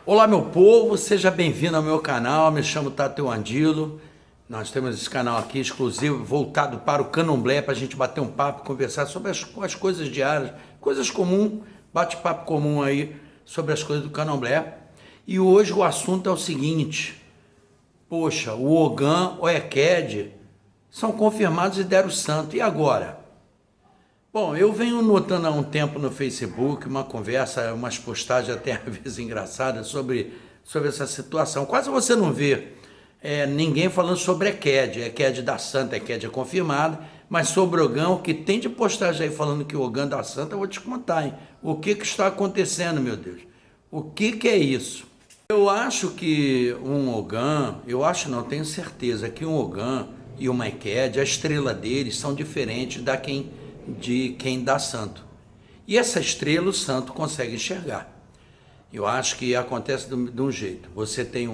Olá, meu povo, seja bem-vindo ao meu canal. Me chamo Tátio Andilo. Nós temos esse canal aqui exclusivo, voltado para o candomblé, para a gente bater um papo, conversar sobre as coisas diárias, coisas comuns, bate-papo comum aí sobre as coisas do candomblé. E hoje o assunto é o seguinte: poxa, o Ogã, o Ekede são confirmados e deram santo, e agora? Bom, eu venho notando há um tempo no Facebook uma conversa, umas postagens até às vezes engraçadas sobre essa situação. Quase você não vê ninguém falando sobre Ekede da Santa, Ekede é confirmada, mas sobre Ogã, o que tem de postagem aí falando que o Ogã da Santa, eu vou te contar, hein? O que está acontecendo, meu Deus? O que é isso? Eu acho que um Ogã, tenho certeza que um Ogã e uma Ekede, a estrela deles são diferentes de quem dá santo. E essa estrela o santo consegue enxergar. Eu acho que acontece de um jeito. Você tem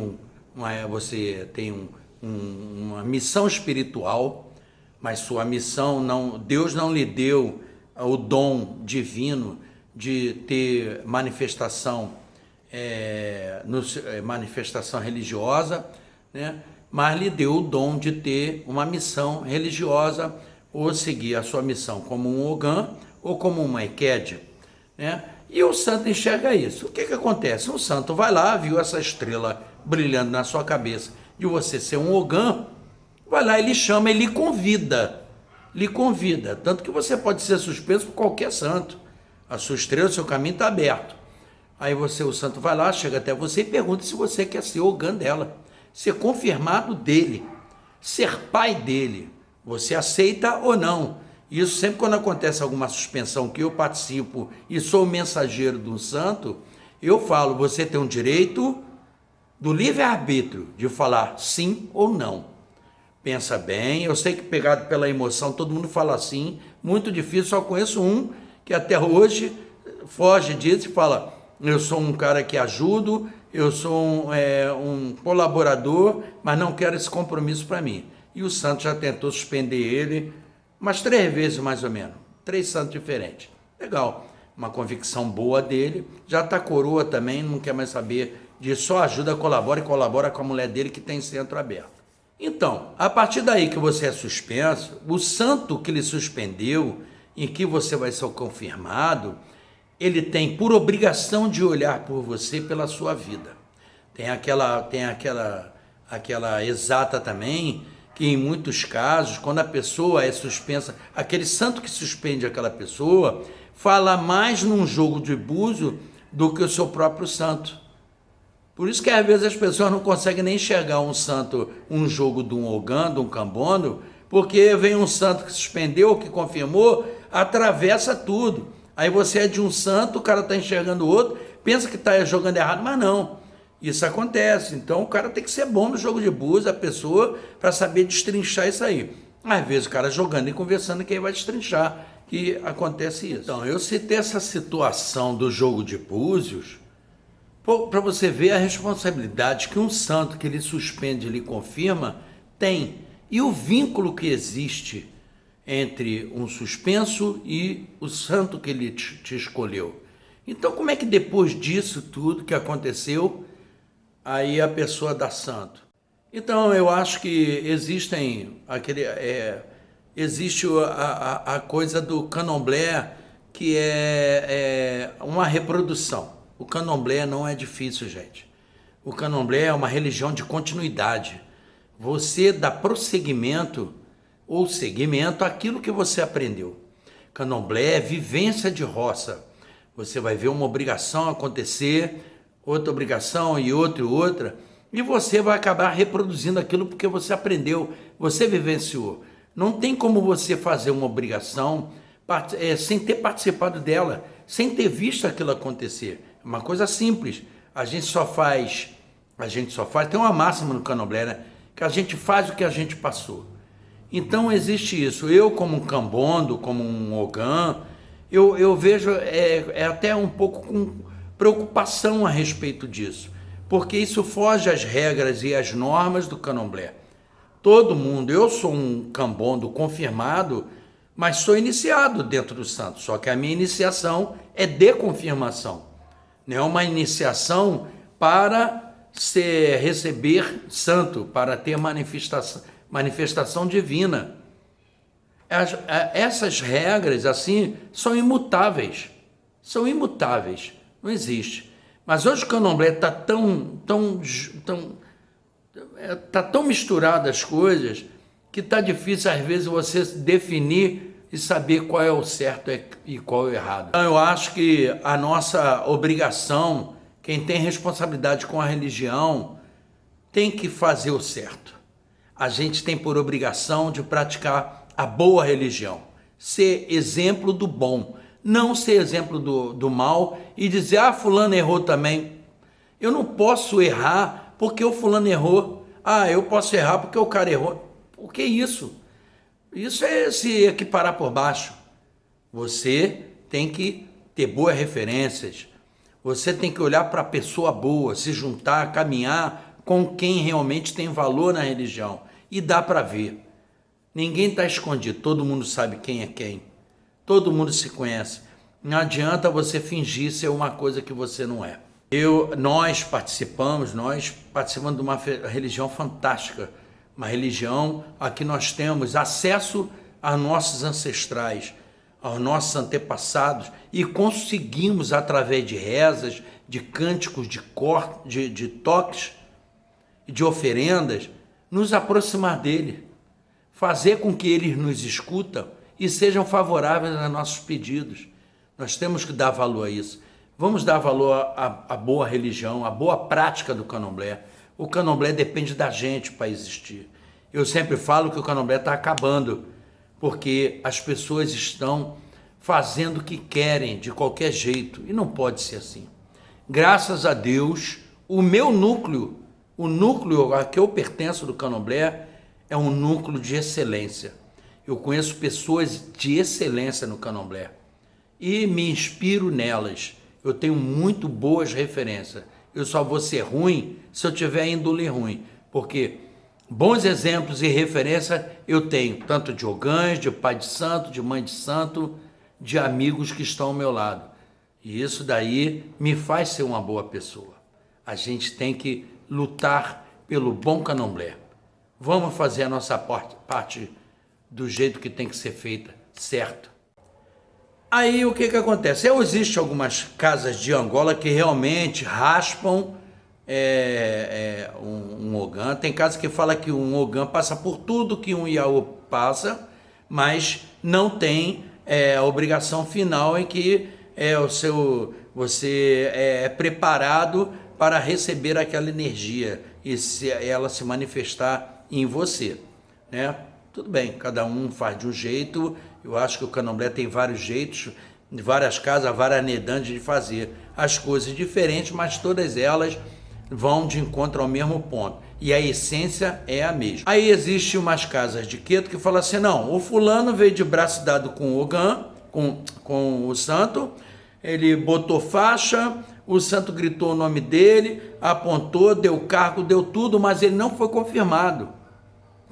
uma missão espiritual, mas sua missão não, Deus não lhe deu o dom divino de ter manifestação manifestação religiosa, né? Mas lhe deu o dom de ter uma missão religiosa, ou seguir a sua missão como um Ogã ou como uma Ekede, né? E o santo enxerga isso. O que acontece? O santo vai lá, viu essa estrela brilhando na sua cabeça de você ser um Ogã, vai lá, ele chama, ele lhe convida, tanto que você pode ser suspenso por qualquer santo. A sua estrela, o seu caminho está aberto. Aí o santo vai lá, chega até você e pergunta se você quer ser Ogã dela, ser confirmado dele, ser pai dele. Você aceita ou não? Isso sempre quando acontece alguma suspensão que eu participo e sou o mensageiro de um santo, eu falo, você tem o direito do livre-arbítrio de falar sim ou não. Pensa bem, eu sei que pegado pela emoção todo mundo fala sim, muito difícil, só conheço um que até hoje foge disso e fala, eu sou um cara que ajudo, eu sou um colaborador, mas não quero esse compromisso para mim. E o santo já tentou suspender ele umas 3 vezes mais ou menos, 3 santos diferentes. Legal, uma convicção boa dele, já está coroa também, não quer mais saber disso, só ajuda, colabora e colabora com a mulher dele que tem centro aberto. Então, a partir daí que você é suspenso, o santo que lhe suspendeu, em que você vai ser confirmado, ele tem por obrigação de olhar por você pela sua vida. Tem aquela exata também, que em muitos casos, quando a pessoa é suspensa, aquele santo que suspende aquela pessoa, fala mais num jogo de búzio do que o seu próprio santo. Por isso que às vezes as pessoas não conseguem nem enxergar um santo, um jogo de um Ogã, de um Cambondo, porque vem um santo que suspendeu, que confirmou, atravessa tudo. Aí você é de um santo, o cara está enxergando o outro, pensa que está jogando errado, mas não. Isso acontece, então o cara tem que ser bom no jogo de búzios, a pessoa, para saber destrinchar isso aí. Às vezes o cara jogando e conversando, quem vai destrinchar, que acontece isso. Então, eu citei essa situação do jogo de búzios, para você ver a responsabilidade que um santo que ele suspende, ele confirma, tem. E o vínculo que existe entre um suspenso e o santo que ele te escolheu. Então, como é que depois disso tudo que aconteceu, aí a pessoa dá santo? Então, eu acho que existe a coisa do candomblé, que é uma reprodução. O candomblé não é difícil, gente. O candomblé é uma religião de continuidade. Você dá prosseguimento ou segmento àquilo que você aprendeu. Candomblé é vivência de roça. Você vai ver uma obrigação acontecer, outra obrigação e outra, e você vai acabar reproduzindo aquilo porque você aprendeu, você vivenciou. Não tem como você fazer uma obrigação sem ter participado dela, sem ter visto aquilo acontecer. É uma coisa simples. A gente só faz, tem uma máxima no candomblé, né? Que a gente faz o que a gente passou. Então existe isso. Eu, como um cambondo, como um Ogã, eu vejo até um pouco com preocupação a respeito disso, porque isso foge às regras e às normas do candomblé. Todo mundo, eu sou um cambondo confirmado, mas sou iniciado dentro do santo, só que a minha iniciação é de confirmação, não é uma iniciação para receber santo, para ter manifestação divina. Essas regras, assim, são imutáveis. São imutáveis. Não existe. Mas hoje o candomblé está tão misturado as coisas que está difícil, às vezes, você definir e saber qual é o certo e qual é o errado. Então, eu acho que a nossa obrigação, quem tem responsabilidade com a religião, tem que fazer o certo. A gente tem por obrigação de praticar a boa religião, ser exemplo do bom, não ser exemplo do mal e dizer, fulano errou também. Eu não posso errar porque o fulano errou. Eu posso errar porque o cara errou. Por que isso? Isso é se equiparar por baixo. Você tem que ter boas referências. Você tem que olhar para a pessoa boa, se juntar, caminhar com quem realmente tem valor na religião. E dá para ver. Ninguém está escondido, todo mundo sabe quem é quem. Todo mundo se conhece. Não adianta você fingir ser uma coisa que você não é. Nós participamos de uma religião fantástica. Uma religião a que nós temos acesso aos nossos ancestrais, aos nossos antepassados, e conseguimos, através de rezas, de cânticos, de toques, de oferendas, nos aproximar dele, fazer com que eles nos escutam e sejam favoráveis a nossos pedidos. Nós temos que dar valor a isso. Vamos dar valor à boa religião, à boa prática do candomblé. O candomblé depende da gente para existir. Eu sempre falo que o candomblé está acabando, porque as pessoas estão fazendo o que querem, de qualquer jeito, e não pode ser assim. Graças a Deus, o meu núcleo, o núcleo a que eu pertenço do candomblé, é um núcleo de excelência. Eu conheço pessoas de excelência no candomblé e me inspiro nelas. Eu tenho muito boas referências. Eu só vou ser ruim se eu tiver índole ruim, porque bons exemplos e referência eu tenho, tanto de ogãs, de pai de santo, de mãe de santo, de amigos que estão ao meu lado. E isso daí me faz ser uma boa pessoa. A gente tem que lutar pelo bom candomblé. Vamos fazer a nossa parte do jeito que tem que ser feita, certo? Aí o que acontece? Existem algumas casas de Angola que realmente raspam um ogã. Tem casas que fala que um ogã passa por tudo que um iaô passa, mas não tem a obrigação final em que você é preparado para receber aquela energia e ela se manifestar em você, né? Tudo bem, cada um faz de um jeito. Eu acho que o candomblé tem vários jeitos, várias casas, várias nedantes de fazer as coisas diferentes, mas todas elas vão de encontro ao mesmo ponto. E a essência é a mesma. Aí existe umas casas de Queto que falam assim, não, o fulano veio de braço dado com o ogã, com o santo, ele botou faixa, o santo gritou o nome dele, apontou, deu cargo, deu tudo, mas ele não foi confirmado.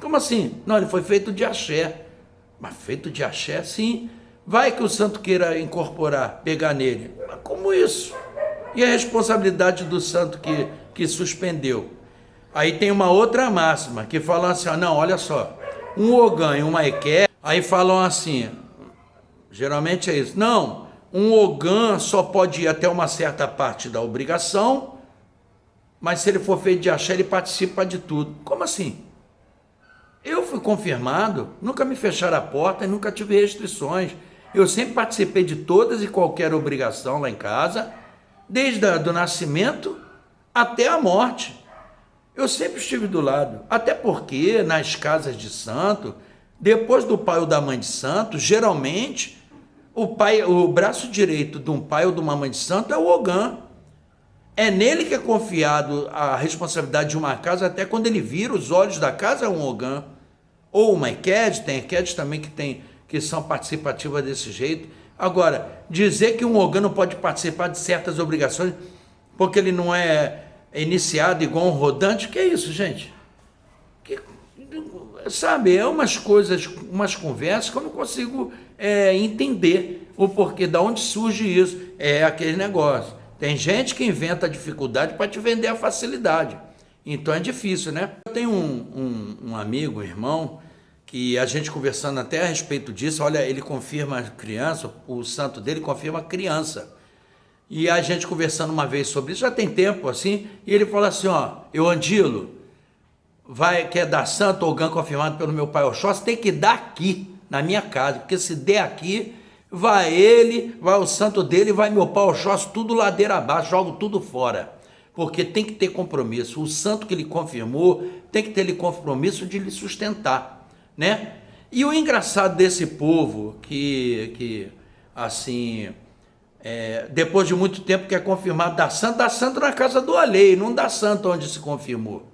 Como assim? Não, ele foi feito de axé. Mas feito de axé, sim. Vai que o santo queira incorporar, pegar nele. Mas como isso? E a responsabilidade do santo que suspendeu? Aí tem uma outra máxima, que falam assim, não, olha só, um ogã e uma equé, aí falam assim, geralmente é isso, não, um ogã só pode ir até uma certa parte da obrigação, mas se ele for feito de axé, ele participa de tudo. Como assim? Eu fui confirmado, nunca me fecharam a porta e nunca tive restrições. Eu sempre participei de todas e qualquer obrigação lá em casa, desde o nascimento até a morte. Eu sempre estive do lado, até porque nas casas de santo, depois do pai ou da mãe de santo, geralmente o braço direito de um pai ou de uma mãe de santo é o ogã. É nele que é confiado a responsabilidade de uma casa, até quando ele vira os olhos da casa é um ogã. Ou uma equede, tem equedes também que são participativas desse jeito. Agora, dizer que um ogã não pode participar de certas obrigações porque ele não é iniciado igual um rodante, que é isso, gente? Sabe, é umas coisas, umas conversas que eu não consigo entender o porquê, de onde surge isso. É aquele negócio. Tem gente que inventa dificuldade para te vender a facilidade. Então é difícil, né? Eu tenho um amigo, um irmão, que a gente conversando até a respeito disso, olha, ele confirma a criança, o santo dele confirma a criança. E a gente conversando uma vez sobre isso, já tem tempo assim, e ele falou assim, ó, Andilo, quer dar santo ou Ogã confirmado pelo meu pai Oxóssi, tem que dar aqui, na minha casa, porque se der aqui, vai ele, vai o santo dele, vai meu pai Oxóssi, tudo ladeira abaixo, jogo tudo fora. Porque tem que ter compromisso. O santo que ele confirmou tem que ter compromisso de lhe sustentar, né? E o engraçado desse povo que assim, depois de muito tempo que é confirmado dá santo na casa do alheio, não dá santo onde se confirmou,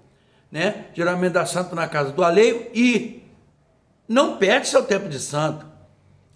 né? Geralmente dá santo na casa do alheio e não perde seu tempo de santo.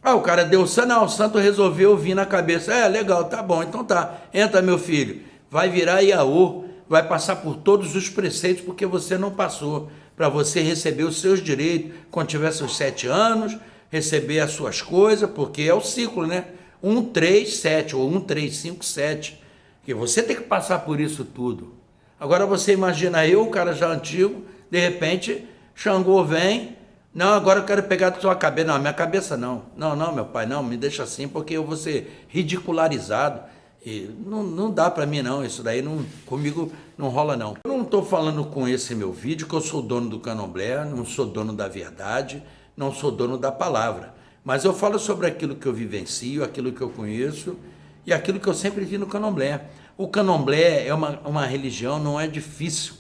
Ah, o cara deu santo, não, o santo resolveu vir na cabeça. Legal, tá bom, então tá. Entra, meu filho. Vai virar Iaô, vai passar por todos os preceitos porque você não passou. Para você receber os seus direitos quando tiver seus 7 anos, receber as suas coisas, porque é o ciclo, né? 1, 3, 7 ou 1, 3, 5, 7. Que você tem que passar por isso tudo. Agora você imagina eu, o cara já antigo, de repente, Xangô vem, não, agora eu quero pegar a sua cabeça. Não, minha cabeça não. Não, meu pai, não, me deixa assim, porque eu vou ser ridicularizado. E não dá para mim não, isso daí comigo não rola não. Eu não estou falando com esse meu vídeo que eu sou dono do candomblé, não sou dono da verdade, não sou dono da palavra. Mas eu falo sobre aquilo que eu vivencio, aquilo que eu conheço e aquilo que eu sempre vi no candomblé. O candomblé é uma religião, não é difícil,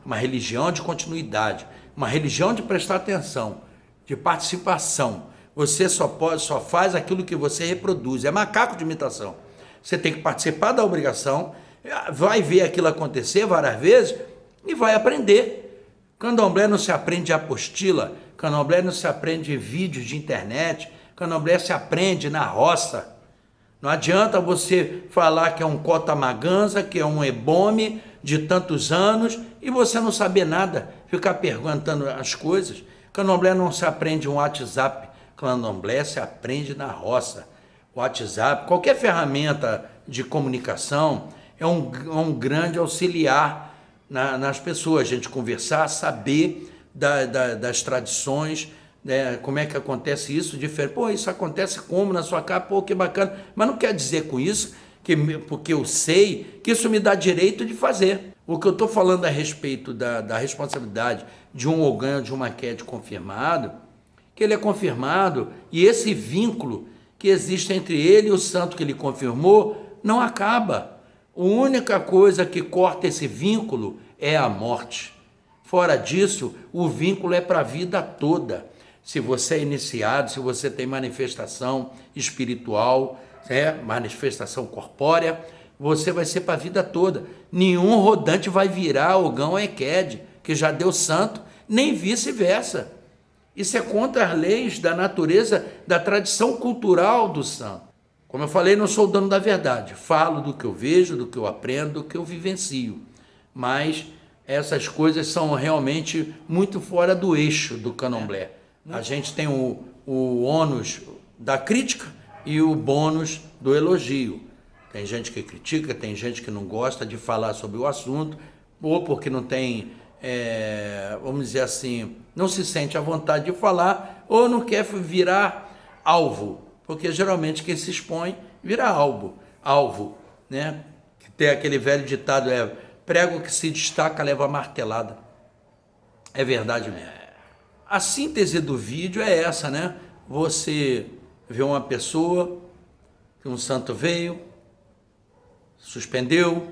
uma religião de continuidade, uma religião de prestar atenção, de participação. Você só faz aquilo que você reproduz, é macaco de imitação. Você tem que participar da obrigação, vai ver aquilo acontecer várias vezes e vai aprender. Candomblé não se aprende de apostila, candomblé não se aprende de vídeos de internet, candomblé se aprende na roça. Não adianta você falar que é um cota maganza, que é um ebome de tantos anos e você não saber nada, ficar perguntando as coisas. Candomblé não se aprende um WhatsApp, candomblé se aprende na roça. WhatsApp, qualquer ferramenta de comunicação é um grande auxiliar nas pessoas, a gente conversar, saber das tradições, né, como é que acontece isso, diferente. Pô, isso acontece como na sua casa? Pô, que bacana. Mas não quer dizer com isso, porque eu sei, que isso me dá direito de fazer. O que eu estou falando a respeito da responsabilidade de um Ogã, de uma Quede confirmado, que ele é confirmado e esse vínculo que existe entre ele e o santo que ele confirmou, não acaba. A única coisa que corta esse vínculo é a morte. Fora disso, o vínculo é para a vida toda. Se você é iniciado, se você tem manifestação espiritual, manifestação corpórea, você vai ser para a vida toda. Nenhum rodante vai virar Ogã ou Equede, que já deu santo, nem vice-versa. Isso é contra as leis da natureza, da tradição cultural do santo. Como eu falei, não sou o dono da verdade. Falo do que eu vejo, do que eu aprendo, do que eu vivencio. Mas essas coisas são realmente muito fora do eixo do candomblé. A gente tem o ônus da crítica e o bônus do elogio. Tem gente que critica, tem gente que não gosta de falar sobre o assunto, ou porque não tem... vamos dizer assim, não se sente à vontade de falar ou não quer virar alvo, porque geralmente quem se expõe vira alvo, né? Tem aquele velho ditado, prego que se destaca leva martelada. É verdade mesmo. A síntese do vídeo é essa, né? Você vê uma pessoa, que um santo veio, suspendeu,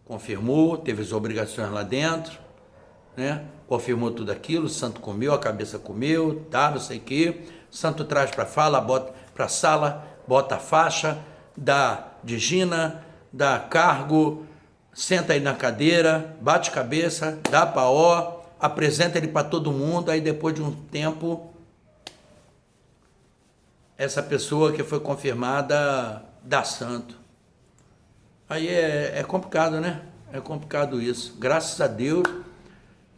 confirmou, teve as obrigações lá dentro, né? Confirmou tudo aquilo, o santo comeu, a cabeça comeu, tá, não sei o quê. O santo traz para a sala, bota a faixa, dá digina, dá cargo, senta aí na cadeira, bate cabeça, dá paó, apresenta ele para todo mundo, aí depois de um tempo, essa pessoa que foi confirmada dá santo. Aí é complicado, né? É complicado isso. Graças a Deus,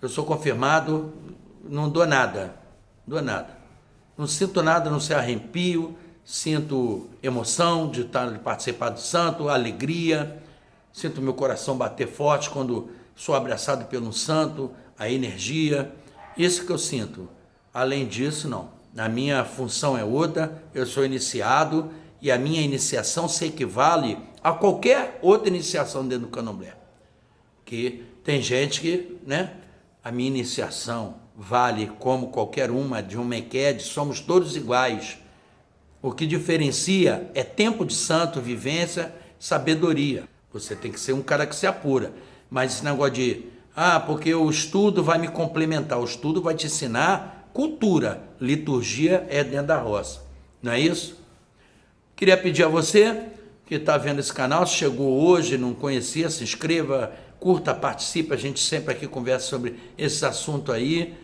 eu sou confirmado, não dou nada. Não sinto nada, não sei arrepio, sinto emoção de participar do santo, alegria, sinto meu coração bater forte quando sou abraçado por um santo, a energia, isso que eu sinto. Além disso, não. A minha função é outra, eu sou iniciado e a minha iniciação se equivale a qualquer outra iniciação dentro do candomblé. Que tem gente que, né, a minha iniciação vale como qualquer uma de um mequede, somos todos iguais. O que diferencia é tempo de santo, vivência, sabedoria. Você tem que ser um cara que se apura. Mas esse negócio de, porque o estudo vai me complementar, o estudo vai te ensinar cultura, liturgia é dentro da roça. Não é isso? Queria pedir a você que está vendo esse canal, se chegou hoje, não conhecia, se inscreva, curta, participe, a gente sempre aqui conversa sobre esse assunto aí.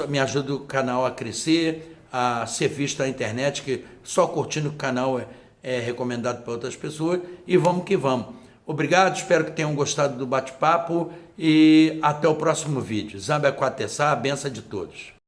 Me ajuda o canal a crescer, a ser visto na internet, que só curtindo o canal é recomendado para outras pessoas. E vamos que vamos. Obrigado, espero que tenham gostado do bate-papo e até o próximo vídeo. Zambe Akwatessá, a benção de todos.